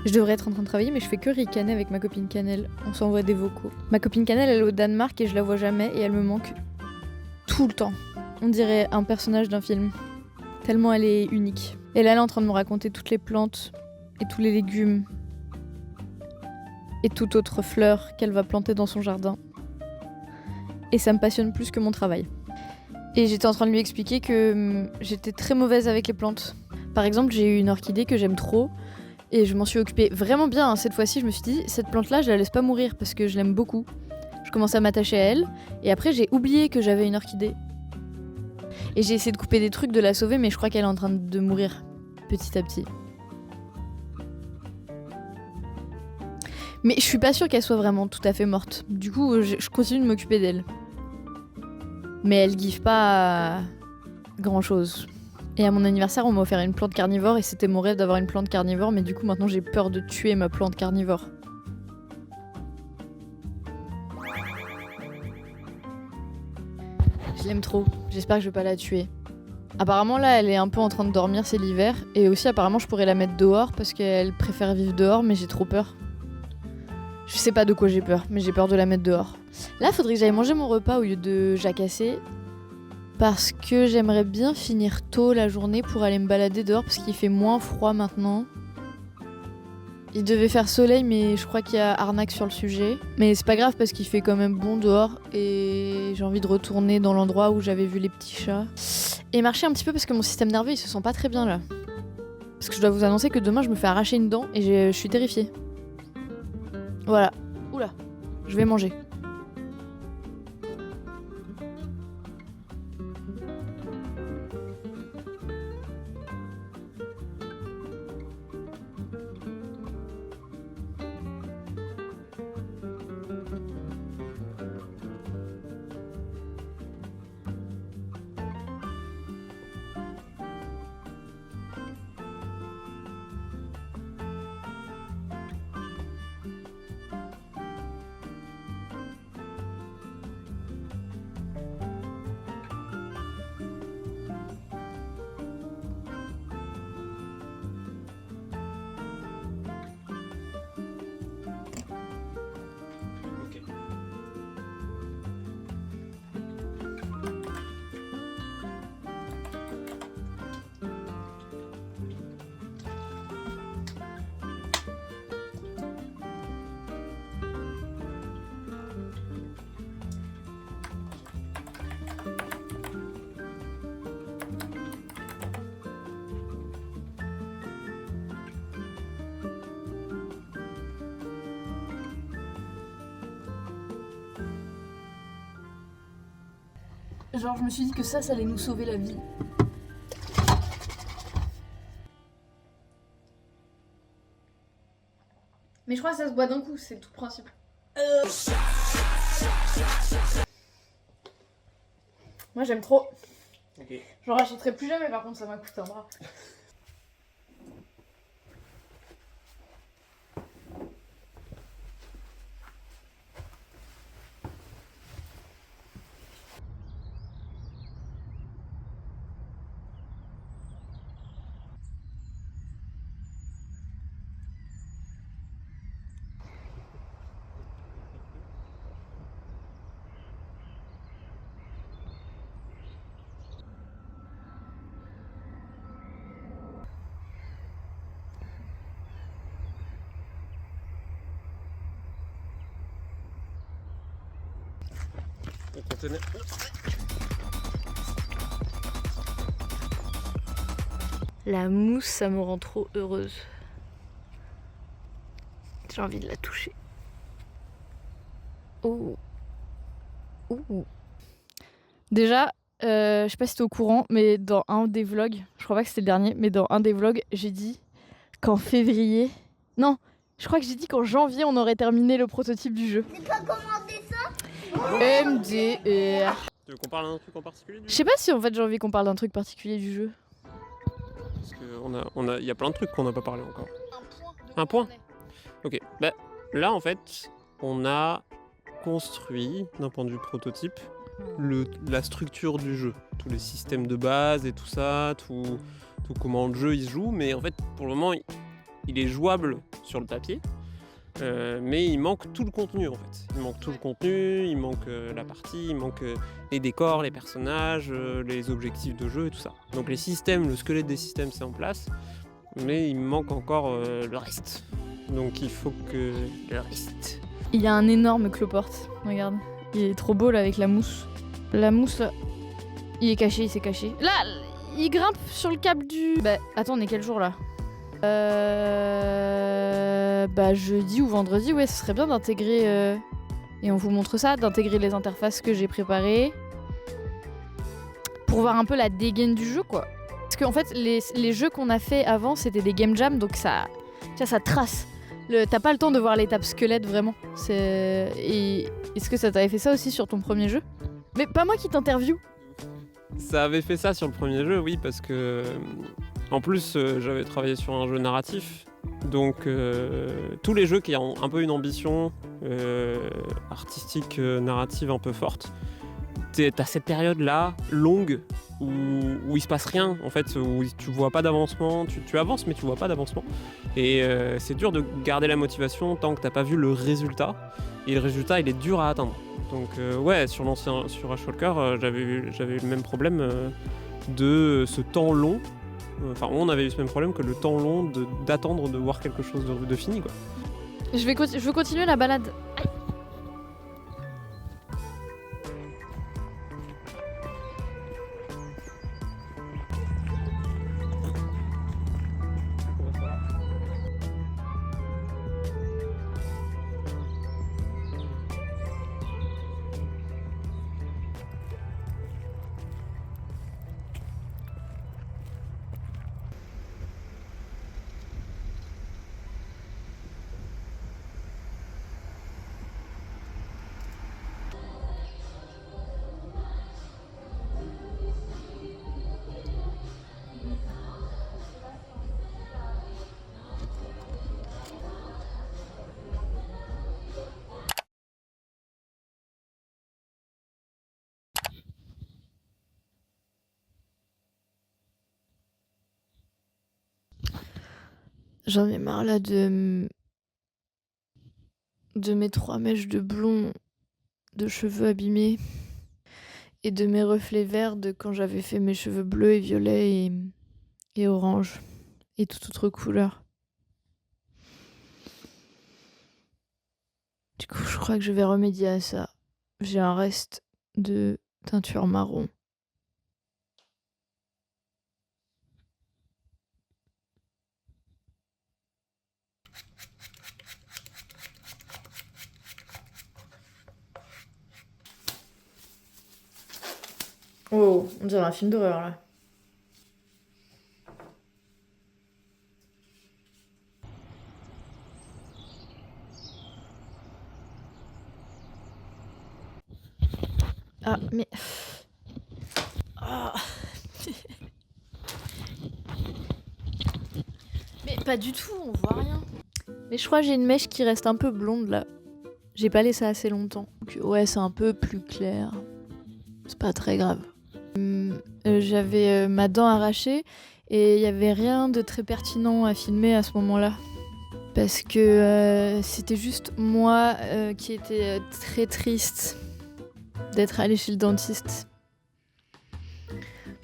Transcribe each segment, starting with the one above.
Je devrais être en train de travailler, mais je fais que ricaner avec ma copine Cannelle. On s'envoie des vocaux. Ma copine Cannelle, elle est au Danemark et je la vois jamais et elle me manque tout le temps. On dirait un personnage d'un film. Tellement elle est unique. Et là, elle est en train de me raconter toutes les plantes et tous les légumes et toute autre fleur qu'elle va planter dans son jardin. Et ça me passionne plus que mon travail. Et j'étais en train de lui expliquer que j'étais très mauvaise avec les plantes. Par exemple, j'ai eu une orchidée que j'aime trop et je m'en suis occupée vraiment bien. Cette fois-ci, je me suis dit, cette plante-là, je la laisse pas mourir parce que je l'aime beaucoup. Je commençais à m'attacher à elle et après, j'ai oublié que j'avais une orchidée. Et j'ai essayé de couper des trucs, de la sauver, mais je crois qu'elle est en train de mourir petit à petit. Mais je suis pas sûre qu'elle soit vraiment tout à fait morte. Du coup, je continue de m'occuper d'elle. Mais elle give pas grand chose. Et à mon anniversaire, on m'a offert une plante carnivore et c'était mon rêve d'avoir une plante carnivore, mais du coup maintenant j'ai peur de tuer ma plante carnivore. Je l'aime trop, j'espère que je vais pas la tuer. Apparemment là elle est un peu en train de dormir, c'est l'hiver, et aussi apparemment je pourrais la mettre dehors parce qu'elle préfère vivre dehors, mais j'ai trop peur. Je sais pas de quoi j'ai peur, mais j'ai peur de la mettre dehors. Là faudrait que j'aille manger mon repas au lieu de jacasser. Parce que j'aimerais bien finir tôt la journée pour aller me balader dehors parce qu'il fait moins froid maintenant. Il devait faire soleil mais je crois qu'il y a arnaque sur le sujet. Mais c'est pas grave parce qu'il fait quand même bon dehors et j'ai envie de retourner dans l'endroit où j'avais vu les petits chats. Et marcher un petit peu parce que mon système nerveux il se sent pas très bien là. Parce que je dois vous annoncer que demain je me fais arracher une dent et je suis terrifiée. Voilà. Oula, je vais manger. Genre je me suis dit que ça allait nous sauver la vie. Mais je crois que ça se boit d'un coup, c'est le tout principe. Moi j'aime trop. Ok. J'en rachèterai plus jamais par contre, ça m'a coûté un bras. Au conteneur. La mousse, ça me rend trop heureuse. J'ai envie de la toucher. Oh. Ouh. Déjà, je sais pas si t'es au courant, mais dans un des vlogs, je crois pas que c'était le dernier, mais dans un des vlogs, j'ai dit qu'en février... Non, je crois que j'ai dit qu'en janvier, on aurait terminé le prototype du jeu. C'est pas commandé ça? MDR. Tu veux qu'on parle d'un truc en particulier du Je sais pas si en fait j'ai envie qu'on parle d'un truc particulier du jeu. Parce qu'il y a plein de trucs qu'on n'a pas parlé encore. Un point. Ok, bah là en fait, on a construit, d'un point de vue prototype, la structure du jeu. Tous les systèmes de base et tout ça, tout comment le jeu il se joue, mais en fait pour le moment il est jouable sur le papier, mais il manque tout le contenu en fait. Il manque tout le contenu, il manque la partie, il manque les décors, les personnages, les objectifs de jeu et tout ça. Donc les systèmes, le squelette des systèmes c'est en place, mais il manque encore le reste. Donc il faut que le reste. Il y a un énorme cloporte, regarde. Il est trop beau là avec la mousse. La mousse là, il est caché, il s'est caché. Là, il grimpe sur le câble du... Bah attends, on est quel jour là Bah jeudi ou vendredi, ouais, ce serait bien d'intégrer... Et on vous montre ça, d'intégrer les interfaces que j'ai préparées. Pour voir un peu la dégaine du jeu quoi. Parce qu'en fait, les jeux qu'on a fait avant, c'était des game jams, donc ça trace. T'as pas le temps de voir l'étape squelette vraiment. Est-ce que ça t'avait fait ça aussi sur ton premier jeu? Mais pas moi qui t'interview. Ça avait fait ça sur le premier jeu, oui, parce que en plus j'avais travaillé sur un jeu narratif. Donc tous les jeux qui ont un peu une ambition artistique, narrative un peu forte, t'as cette période-là, longue, où il se passe rien, en fait, où tu vois pas d'avancement, tu avances mais tu vois pas d'avancement. Et c'est dur de garder la motivation tant que t'as pas vu le résultat. Et le résultat, il est dur à atteindre. Donc ouais, sur Ashwalker, j'avais eu le même problème de ce temps long. Enfin, on avait eu ce même problème que le temps long d'attendre de voir quelque chose de fini, quoi. Je veux continuer la balade. J'en ai marre là de mes 3 mèches de blond de cheveux abîmés et de mes reflets verts de quand j'avais fait mes cheveux bleus et violets et orange et toute autre couleur. Du coup, je crois que je vais remédier à ça. J'ai un reste de teinture marron. Oh, on dirait un film d'horreur là. Ah, mais... Ah. Mais pas du tout, on voit rien. Mais je crois que j'ai une mèche qui reste un peu blonde là. J'ai pas laissé assez longtemps. Donc, ouais, c'est un peu plus clair. C'est pas très grave. J'avais ma dent arrachée et il y avait rien de très pertinent à filmer à ce moment-là. Parce que c'était juste moi qui était très triste d'être allée chez le dentiste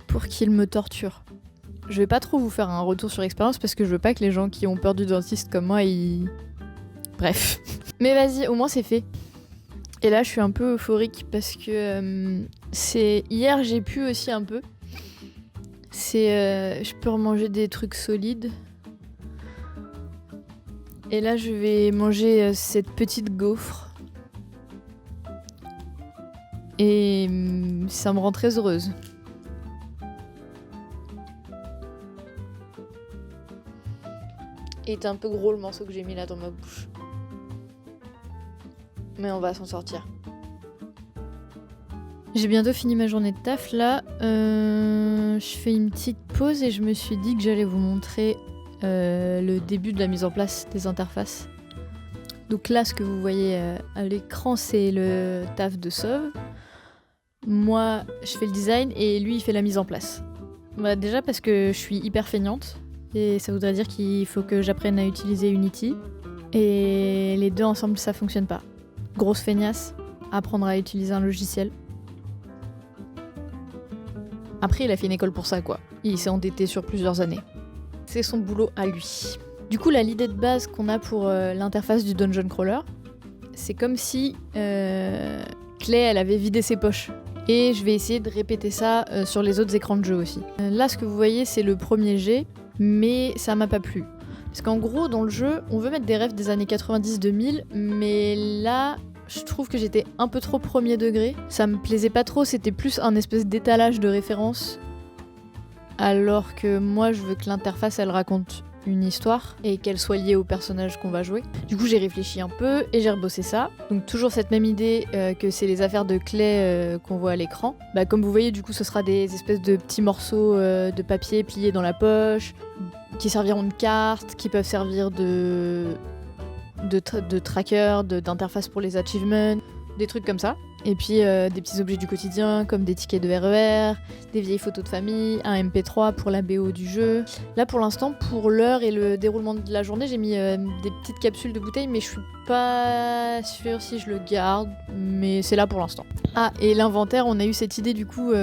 pour qu'il me torture. Je vais pas trop vous faire un retour sur expérience parce que je veux pas que les gens qui ont peur du dentiste comme moi, ils... Bref. Mais vas-y, au moins c'est fait. Et là, je suis un peu euphorique parce que hier, j'ai pu aussi un peu. Je peux remanger des trucs solides. Et là, je vais manger cette petite gaufre. Et ça me rend très heureuse. Il était un peu gros le morceau que j'ai mis là dans ma bouche. Mais on va s'en sortir. J'ai bientôt fini ma journée de taf là. Je fais une petite pause et je me suis dit que j'allais vous montrer le début de la mise en place des interfaces. Donc là, ce que vous voyez à l'écran, c'est le taf de Sauve. Moi, je fais le design et lui, il fait la mise en place. Bah, déjà parce que je suis hyper feignante. Et ça voudrait dire qu'il faut que j'apprenne à utiliser Unity. Et les deux ensemble, ça fonctionne pas. Grosse feignasse, apprendre à utiliser un logiciel. Après, il a fait une école pour ça, quoi. Il s'est endetté sur plusieurs années. C'est son boulot à lui. Du coup, l'idée de base qu'on a pour l'interface du Dungeon Crawler, c'est comme si Clay, elle avait vidé ses poches. Et je vais essayer de répéter ça sur les autres écrans de jeu aussi. Là, ce que vous voyez, c'est le premier jet, mais ça m'a pas plu. Parce qu'en gros, dans le jeu, on veut mettre des rêves des années 90-2000, mais là, je trouve que j'étais un peu trop premier degré. Ça me plaisait pas trop, c'était plus un espèce d'étalage de références. Alors que moi, je veux que l'interface, elle raconte une histoire et qu'elle soit liée au personnage qu'on va jouer. Du coup, j'ai réfléchi un peu et j'ai rebossé ça. Donc toujours cette même idée que c'est les affaires de Clay qu'on voit à l'écran. Bah, comme vous voyez, du coup, ce sera des espèces de petits morceaux de papier pliés dans la poche, qui serviront de cartes, qui peuvent servir de tracker, d'interface pour les achievements, des trucs comme ça. Et puis des petits objets du quotidien comme des tickets de RER, des vieilles photos de famille, un MP3 pour la BO du jeu. Là pour l'instant, pour l'heure et le déroulement de la journée, j'ai mis des petites capsules de bouteilles, mais je suis pas sûre si je le garde, mais c'est là pour l'instant. Ah, et l'inventaire, on a eu cette idée du coup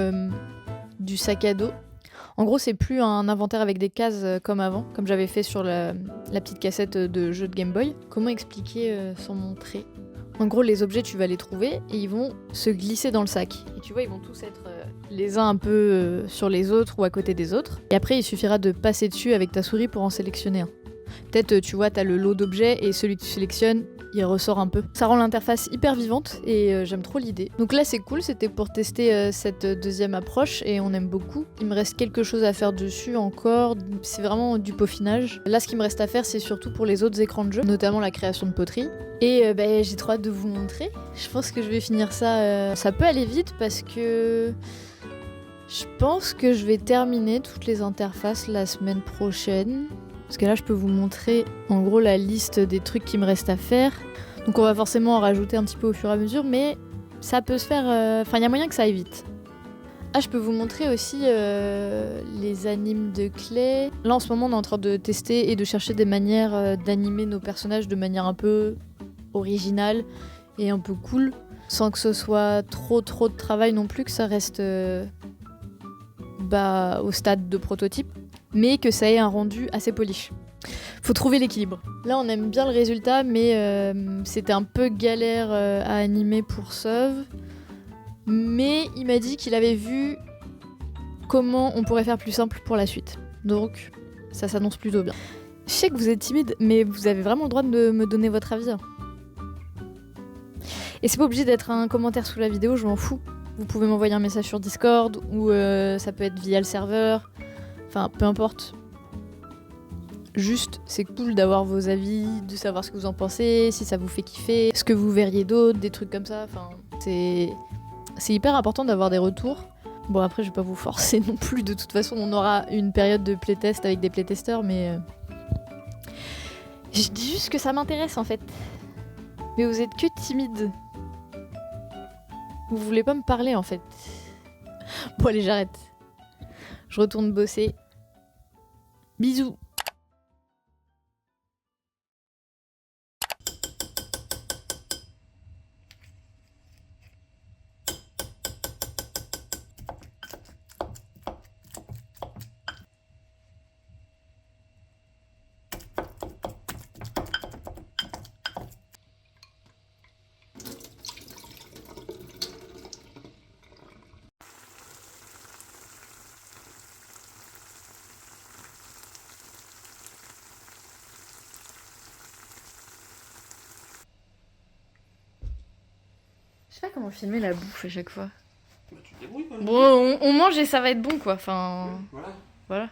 du sac à dos. En gros, c'est plus un inventaire avec des cases comme avant, comme j'avais fait sur la petite cassette de jeu de Game Boy. Comment expliquer sans montrer ? En gros, les objets, tu vas les trouver et ils vont se glisser dans le sac. Et tu vois, ils vont tous être les uns un peu sur les autres ou à côté des autres. Et après, il suffira de passer dessus avec ta souris pour en sélectionner un. Peut-être, tu vois, t'as le lot d'objets et celui que tu sélectionnes, il ressort un peu. Ça rend l'interface hyper vivante et j'aime trop l'idée. Donc là, c'est cool, c'était pour tester cette deuxième approche et on aime beaucoup. Il me reste quelque chose à faire dessus encore, c'est vraiment du peaufinage. Là, ce qui me reste à faire, c'est surtout pour les autres écrans de jeu, notamment la création de poterie. Et j'ai trop hâte de vous montrer. Je pense que je vais finir ça. Ça peut aller vite parce que je pense que je vais terminer toutes les interfaces la semaine prochaine. Parce que là, je peux vous montrer en gros la liste des trucs qui me restent à faire. Donc on va forcément en rajouter un petit peu au fur et à mesure, mais ça peut se faire... Enfin, il y a moyen que ça aille vite. Ah, je peux vous montrer aussi les animes de Clay. Là, en ce moment, on est en train de tester et de chercher des manières d'animer nos personnages de manière un peu originale et un peu cool, sans que ce soit trop de travail non plus, que ça reste au stade de prototype, mais que ça ait un rendu assez polish. Faut trouver l'équilibre. Là, on aime bien le résultat, mais c'était un peu galère à animer pour Sauve. Mais il m'a dit qu'il avait vu comment on pourrait faire plus simple pour la suite. Donc, ça s'annonce plutôt bien. Je sais que vous êtes timide, mais vous avez vraiment le droit de me donner votre avis. Et c'est pas obligé d'être un commentaire sous la vidéo, je m'en fous. Vous pouvez m'envoyer un message sur Discord, ou ça peut être via le serveur. Enfin, peu importe. Juste, c'est cool d'avoir vos avis, de savoir ce que vous en pensez, si ça vous fait kiffer, ce que vous verriez d'autre, des trucs comme ça. Enfin, c'est hyper important d'avoir des retours. Bon, après, je vais pas vous forcer non plus. De toute façon, on aura une période de playtest avec des playtesters, mais... Je dis juste que ça m'intéresse, en fait. Mais vous êtes que timide. Vous voulez pas me parler, en fait. Bon, allez, j'arrête. Je retourne bosser. Bisous. Je sais pas comment filmer la bouffe à chaque fois. Bah, tu te débrouilles quand même. Bon, on mange et ça va être bon quoi. Enfin, voilà.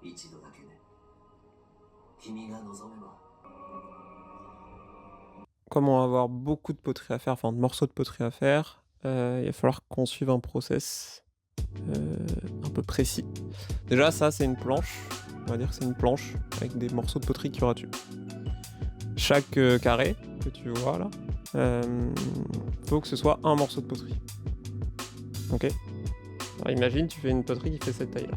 一度だけね。君が望めば。 Comme on va avoir beaucoup de poterie à faire, enfin de morceaux de poterie à faire, il va falloir qu'on suive un process un peu précis. Déjà, ça, c'est une planche. On va dire que c'est une planche avec des morceaux de poterie qu'il y aura dessus. chaque carré que tu vois là, faut que ce soit un morceau de poterie. Ok. Alors imagine, tu fais une poterie qui fait cette taille-là.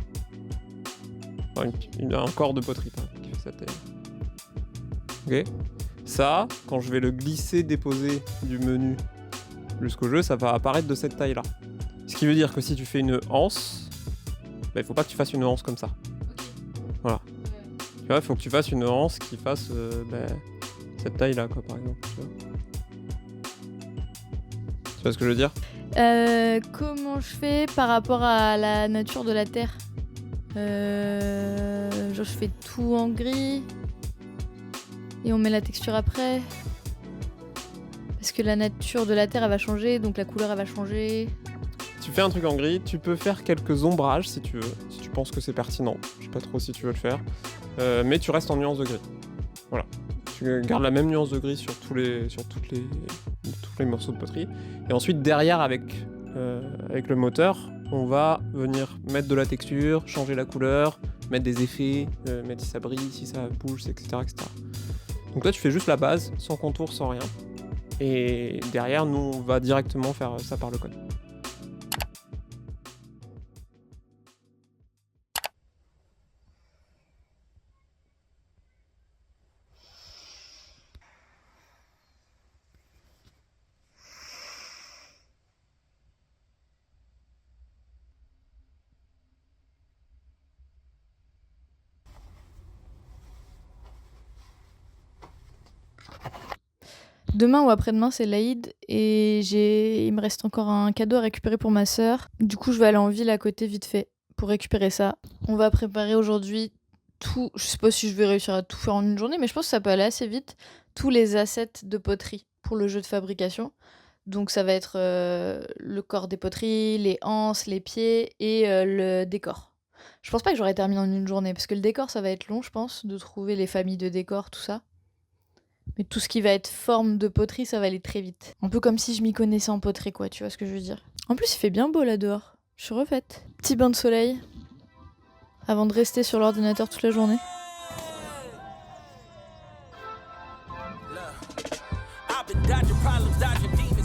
Enfin, un corps de poterie qui fait cette taille. Ok. Ça, quand je vais le glisser, déposer du menu jusqu'au jeu, ça va apparaître de cette taille-là. Ce qui veut dire que si tu fais une anse, bah, il faut pas que tu fasses une anse comme ça. Voilà. Tu vois, il faut que tu fasses une anse qui fasse cette taille-là, quoi, par exemple. Tu vois ce que je veux dire ? Comment je fais par rapport à la nature de la Terre ? Genre, je fais tout en gris et on met la texture après. Parce que la nature de la Terre, elle va changer, donc la couleur, elle va changer. Tu fais un truc en gris, tu peux faire quelques ombrages si tu veux, si tu penses que c'est pertinent. Je sais pas trop si tu veux le faire. Mais tu restes en nuance de gris. Voilà. Tu gardes la même nuance de gris sur tous les morceaux de poterie. Et ensuite, derrière, avec le moteur, on va venir mettre de la texture, changer la couleur, mettre des effets, mettre si ça brille, si ça bouge, etc., etc. Donc là, tu fais juste la base, sans contour, sans rien. Et derrière, nous, on va directement faire ça par le code. Demain ou après-demain, c'est l'Aïd et il me reste encore un cadeau à récupérer pour ma sœur. Du coup, je vais aller en ville à côté vite fait pour récupérer ça. On va préparer aujourd'hui tout. Je sais pas si je vais réussir à tout faire en une journée, mais je pense que ça peut aller assez vite. Tous les assets de poterie pour le jeu de fabrication. Donc, ça va être le corps des poteries, les anses, les pieds et le décor. Je pense pas que j'aurai terminé en une journée parce que le décor, ça va être long, je pense, de trouver les familles de décors, tout ça. Mais tout ce qui va être forme de poterie, ça va aller très vite. Un peu comme si je m'y connaissais en poterie, quoi, tu vois ce que je veux dire. En plus, il fait bien beau là dehors. Je suis refaite. Petit bain de soleil. Avant de rester sur l'ordinateur toute la journée.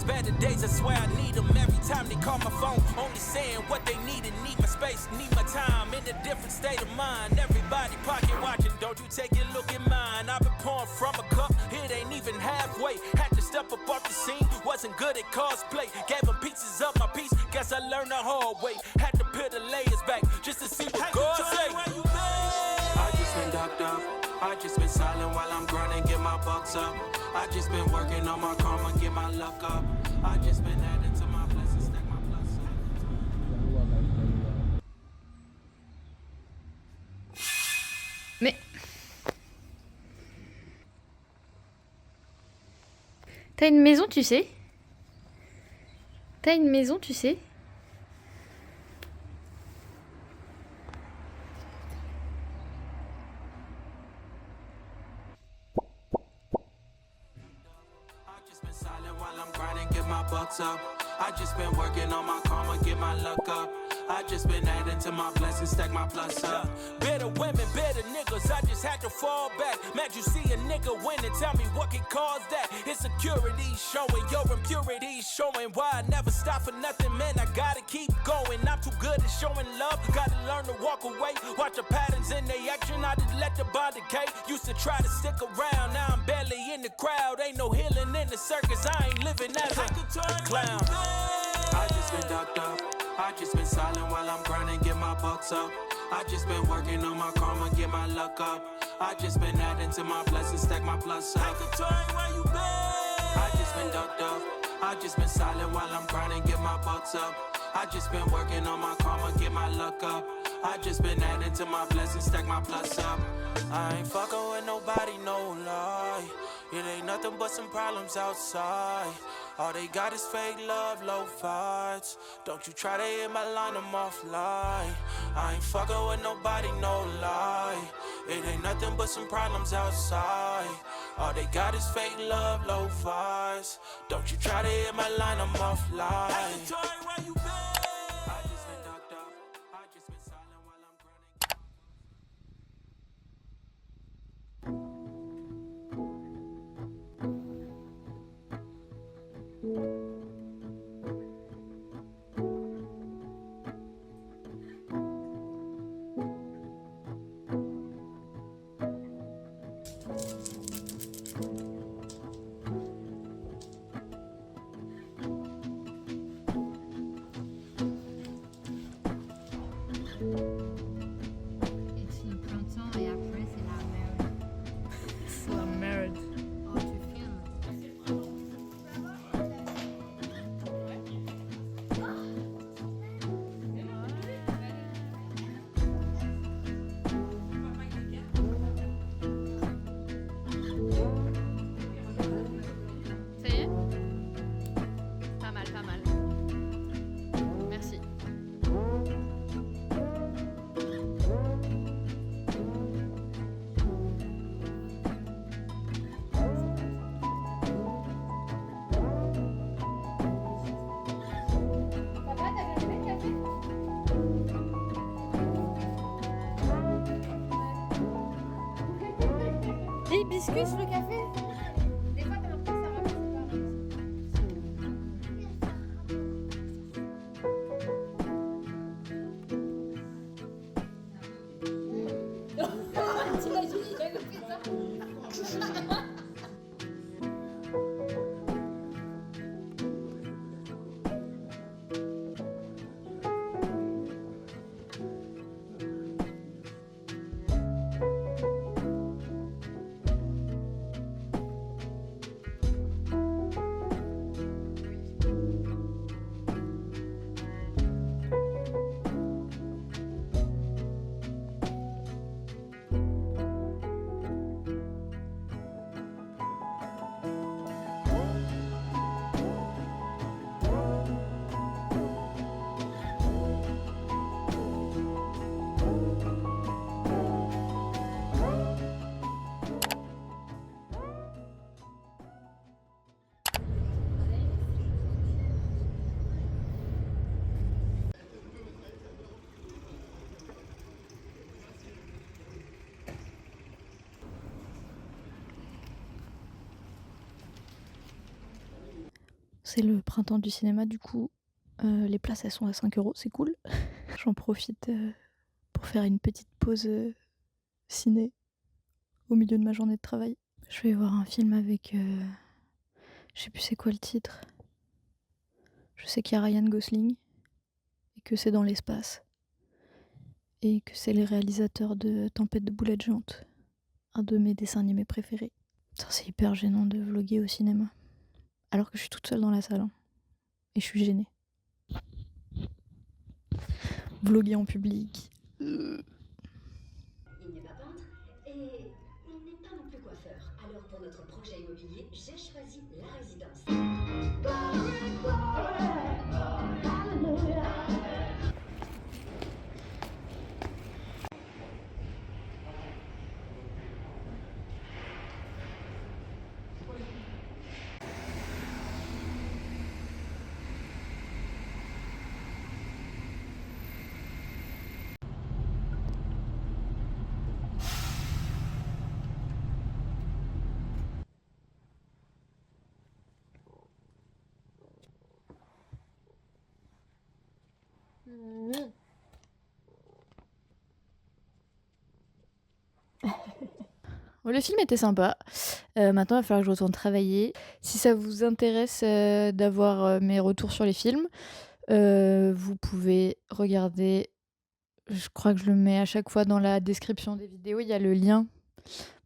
Better days, I swear I need them every time they call my phone. Only saying what they need and need my space, need my time. In a different state of mind. Everybody pocket watching, don't you take a look at mine. I've been pouring from a cup, it ain't even halfway. Had to step up off the scene, wasn't good at cosplay. Gave them pieces of my piece, guess I learned the hard way. Had to peel the layers back just to see what God say. I just been docked up, I just been silent while I'm grinding, get my bucks up. I just been working on my karma, get my luck up. I just been adding to my blessings, stack my plus up. Mais... T'as une maison, tu sais ? T'as une maison, tu sais ? Bucks up. I just been working on my karma, get my luck up. I just been adding to my blessings, stack my plus up. Better women, better niggas, I just had to fall back. Mad you see a nigga win and tell me what can cause that. Insecurity showing, your impurity showing. Why I never stop for nothing, man, I gotta keep going. I'm too good at showing love, gotta learn to walk away. Watch the patterns in their action, I just let the bond decay. Used to try to stick around, now I'm barely in the crowd. Ain't no healing in the circus, I ain't living as a clown. I just been ducked up, I just been silent while I'm grinding, get my bucks up. I just been working on my karma, get my luck up. I just been adding to my blessings, stack my plus up. I just been ducked up, I just been silent while I'm grinding, get my bucks up. I just been working on my karma, get my luck up. I just been adding to my blessings, stack my plus up. I ain't fucking with nobody, no lie. It ain't nothing but some problems outside. All they got is fake love, low fights. Don't you try to hit my line, I'm offline. I ain't fucking with nobody, no lie. It ain't nothing but some problems outside. All they got is fake love, low fights. Don't you try to hit my line, I'm offline. I just been ducked up, I just been silent while I'm grinding. Biscuits le café. Des fois t'as l'impression que ça va pas. T'imagines, il a compris ça. C'est le printemps du cinéma, du coup, les places elles sont à 5 €, c'est cool. J'en profite pour faire une petite pause ciné au milieu de ma journée de travail. Je vais voir un film avec. Je sais plus c'est quoi le titre. Je sais qu'il y a Ryan Gosling et que c'est dans l'espace. Et que c'est les réalisateurs de Tempête de boulettes géantes, un de mes dessins animés préférés. Putain, c'est hyper gênant de vlogger au cinéma. Alors que je suis toute seule dans la salle. Hein. Et je suis gênée. Vlogger en public. Il n'est pas peintre et il n'est pas non plus coiffeur. Alors pour notre projet immobilier, j'ai choisi la résidence. Le film était sympa. Maintenant, il va falloir que je retourne travailler. Si ça vous intéresse d'avoir mes retours sur les films, vous pouvez regarder. Je crois que je le mets à chaque fois dans la description des vidéos. Il y a le lien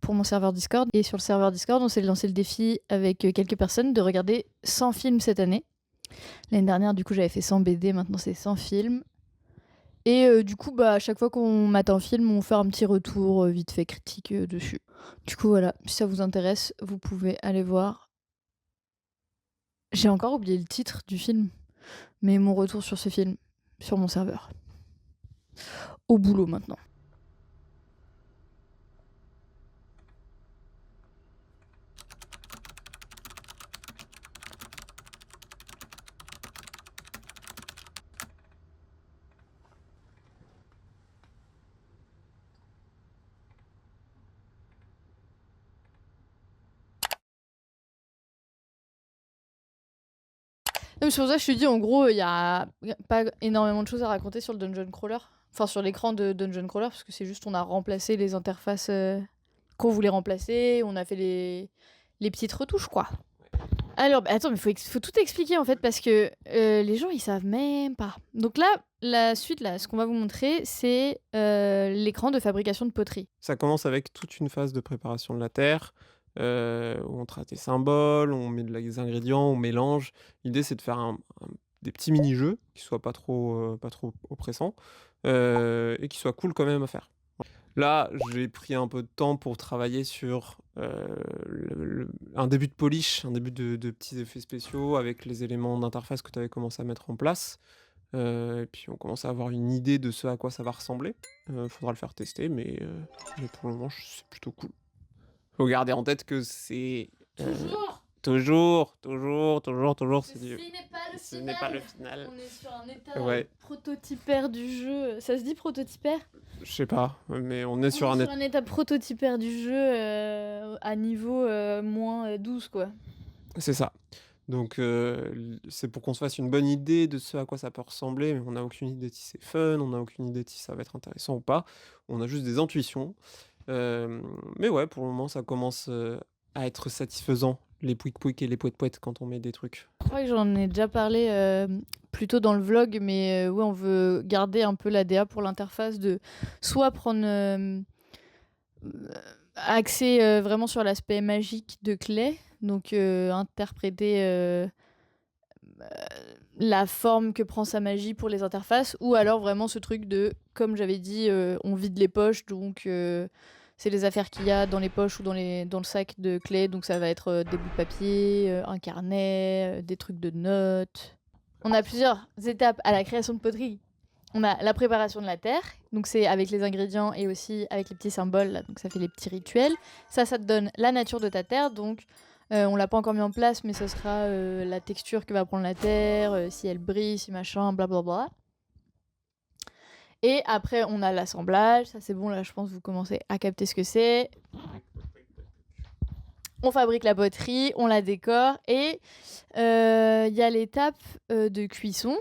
pour mon serveur Discord. Et sur le serveur Discord, on s'est lancé le défi avec quelques personnes de regarder 100 films cette année. L'année dernière, du coup, j'avais fait 100 BD. Maintenant, c'est 100 films. Et du coup, à chaque fois qu'on mate un film, on fait un petit retour vite fait critique dessus. Du coup, voilà, si ça vous intéresse, vous pouvez aller voir. J'ai encore oublié le titre du film, mais mon retour sur ce film, sur mon serveur. Au boulot maintenant. Non, mais c'est pour ça que je te dis, en gros, il y a pas énormément de choses à raconter sur le Dungeon Crawler. Enfin, sur l'écran de Dungeon Crawler, parce que c'est juste on a remplacé les interfaces qu'on voulait remplacer, on a fait les petites retouches, quoi. Alors, attends, mais faut tout expliquer en fait, parce que les gens ils savent même pas. Donc là, la suite, là, ce qu'on va vous montrer, c'est l'écran de fabrication de poterie. Ça commence avec toute une phase de préparation de la terre, où on trace des symboles, on met des ingrédients, on mélange. L'idée, c'est de faire des petits mini-jeux qui soient pas trop oppressants, et qui soient cool quand même à faire. Là, j'ai pris un peu de temps pour travailler sur un début de polish, un début de petits effets spéciaux avec les éléments d'interface que tu avais commencé à mettre en place. Et puis on commence à avoir une idée de ce à quoi ça va ressembler. Faudra le faire tester, mais pour le moment, c'est plutôt cool. Faut garder en tête que c'est Toujours, c'est du... n'est pas le Ce n'est pas le final. On est sur un état Ouais. prototypaire du jeu. Ça se dit prototypaire? Je sais pas, mais on est On sur est un... sur un état prototypaire du jeu à niveau moins 12, quoi. C'est ça. Donc c'est pour qu'on se fasse une bonne idée de ce à quoi ça peut ressembler, mais on n'a aucune idée si c'est fun, on n'a aucune idée si ça va être intéressant ou pas. On a juste des intuitions. Mais ouais, pour le moment, ça commence à être satisfaisant, les pouic-pouic et les poètes-poètes quand on met des trucs. Je crois que j'en ai déjà parlé plus tôt dans le vlog, mais ouais, on veut garder un peu la DA pour l'interface de soit prendre axé vraiment sur l'aspect magique de Clay, donc interpréter la forme que prend sa magie pour les interfaces, ou alors vraiment ce truc de, comme j'avais dit, on vide les poches, donc c'est les affaires qu'il y a dans les poches ou dans le sac de Clay, donc ça va être des bouts de papier, un carnet, des trucs de notes. On a plusieurs étapes à la création de poterie. On a la préparation de la terre, donc c'est avec les ingrédients et aussi avec les petits symboles, là, donc ça fait les petits rituels. Ça te donne la nature de ta terre, donc on l'a pas encore mis en place, mais ça sera la texture que va prendre la terre, si elle brille, si machin, blablabla. Et après, on a l'assemblage, ça c'est bon, là je pense que vous commencez à capter ce que c'est. On fabrique la poterie, on la décore, et il y a l'étape de cuisson.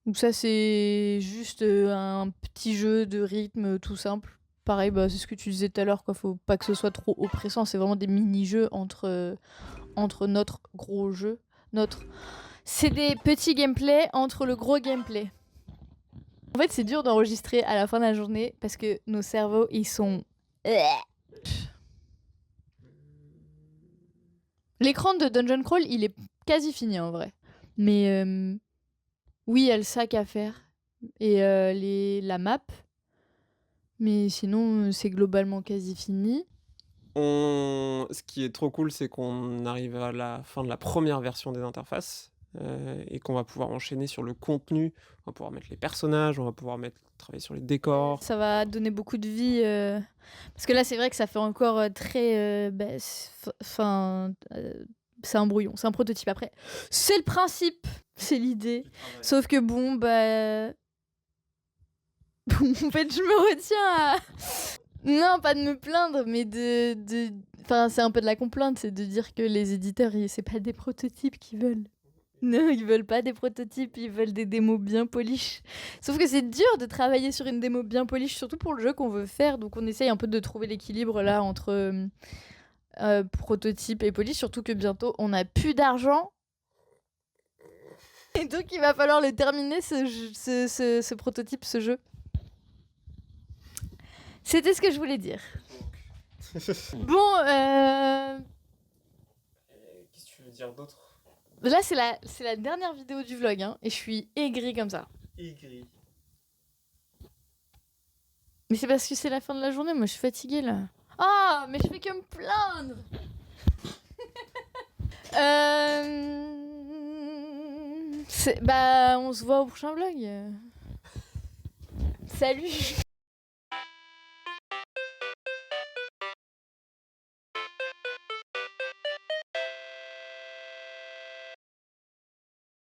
Donc ça c'est juste un petit jeu de rythme tout simple. Pareil, bah, c'est ce que tu disais tout à l'heure, quoi. Faut pas que ce soit trop oppressant. C'est vraiment des mini-jeux entre notre gros jeu. C'est des petits gameplays entre le gros gameplay. En fait, c'est dur d'enregistrer à la fin de la journée parce que nos cerveaux, ils sont... L'écran de Dungeon Crawl, il est quasi fini en vrai. Mais oui, il y a le sac à faire et la map. Mais sinon, c'est globalement quasi fini. Ce qui est trop cool, c'est qu'on arrive à la fin de la première version des interfaces et qu'on va pouvoir enchaîner sur le contenu. On va pouvoir mettre les personnages, on va pouvoir travailler sur les décors. Ça va donner beaucoup de vie. Parce que là, c'est vrai que ça fait encore très... c'est un brouillon, c'est un prototype. Après, c'est le principe, c'est l'idée. Sauf que bon, bah... en fait, je me retiens à... Non, pas de me plaindre, mais de... Enfin, c'est un peu de la complainte, c'est de dire que les éditeurs, c'est pas des prototypes qu'ils veulent. Non, ils veulent pas des prototypes, ils veulent des démos bien polish. Sauf que c'est dur de travailler sur une démo bien polish, surtout pour le jeu qu'on veut faire. Donc on essaye un peu de trouver l'équilibre là entre prototype et polish, surtout que bientôt on a plus d'argent. Et donc il va falloir le terminer ce prototype, ce jeu. C'était ce que je voulais dire. Bon, Qu'est-ce que tu veux dire d'autre? Là, c'est la dernière vidéo du vlog, hein, et je suis aigrie comme ça. Aigri. Mais c'est parce que c'est la fin de la journée, moi je suis fatiguée là. Ah, mais je fais que me plaindre. Bah, on se voit au prochain vlog. Salut.